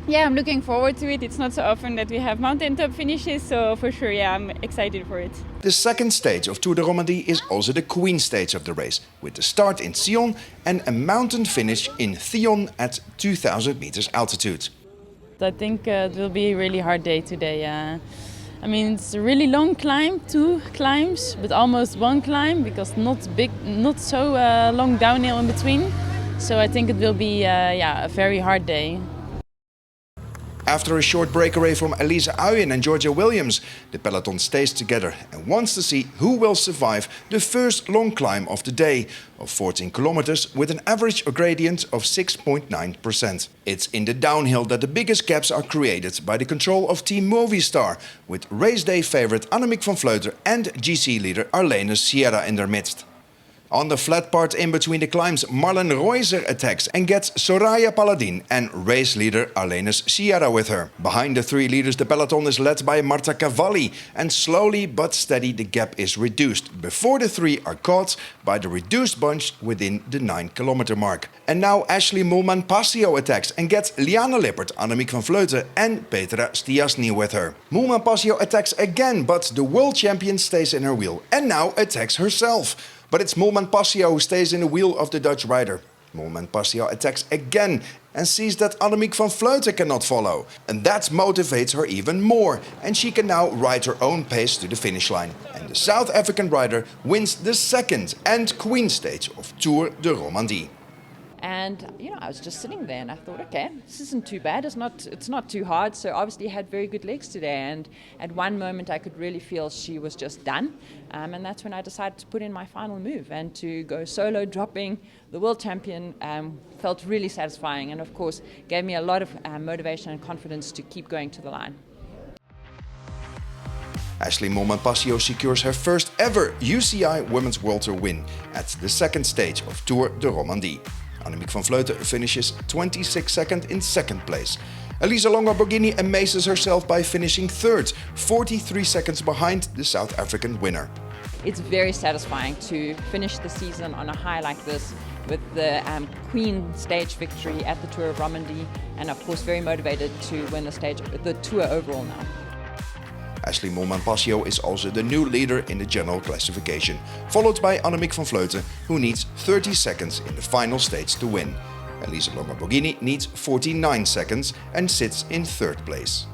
Yeah, I'm looking forward to it. It's not so often that we have mountaintop finishes, so for sure, yeah, I'm excited for it. The second stage of Tour de Romandie is also the Queen stage of the race, with the start in Sion and a mountain finish in Thion at 2000 meters altitude. I think it will be a really hard day today. I mean, it's a really long climb, 2 climbs, but almost 1 climb because not so long downhill in between. So I think it will be a very hard day. After a short breakaway from Elise Uyen and Georgia Williams, the peloton stays together and wants to see who will survive the first long climb of the day of 14 kilometers with an average gradient of 6.9%. It's in the downhill that the biggest gaps are created by the control of Team Movistar, with race day favorite Annemiek van Vleuten and GC leader Arlene Sierra in their midst. On the flat part in between the climbs, Marlen Reuser attacks and gets Soraya Paladin and race leader Arlene Sierra with her. Behind the 3 leaders, the peloton is led by Marta Cavalli, and slowly but steady the gap is reduced before the 3 are caught by the reduced bunch within the 9-kilometer mark. And now Ashley Moolman-Pasio attacks and gets Liane Lippert, Annemiek van Vleuten and Petra Stiasny with her. Moolman-Pasio attacks again, but the world champion stays in her wheel and now attacks herself. But it's Moolman-Pasio who stays in the wheel of the Dutch rider. Moolman-Pasio attacks again and sees that Annemiek van Vleuten cannot follow. And that motivates her even more, and she can now ride her own pace to the finish line. And the South African rider wins the second and Queen stage of Tour de Romandie. And I was just sitting there and I thought, okay, this isn't too bad. It's not too hard. So obviously had very good legs today. And at one moment I could really feel she was just done. And that's when I decided to put in my final move and to go solo, dropping the world champion. Felt really satisfying, and of course gave me a lot of motivation and confidence to keep going to the line. Ashley Moolman-Pasio secures her first ever UCI Women's World Tour win at the second stage of Tour de Romandie. Annemiek van Vleuten finishes 26 second in second place. Elisa Longo-Borghini amazes herself by finishing third, 43 seconds behind the South African winner. It's very satisfying to finish the season on a high like this with the Queen stage victory at the Tour of Romandie, and of course very motivated to win the Tour overall now. Ashley Moolman-Pasio is also the new leader in the general classification, followed by Annemiek van Vleuten, who needs 30 seconds in the final stage to win. Elisa Longo-Borghini needs 49 seconds and sits in third place.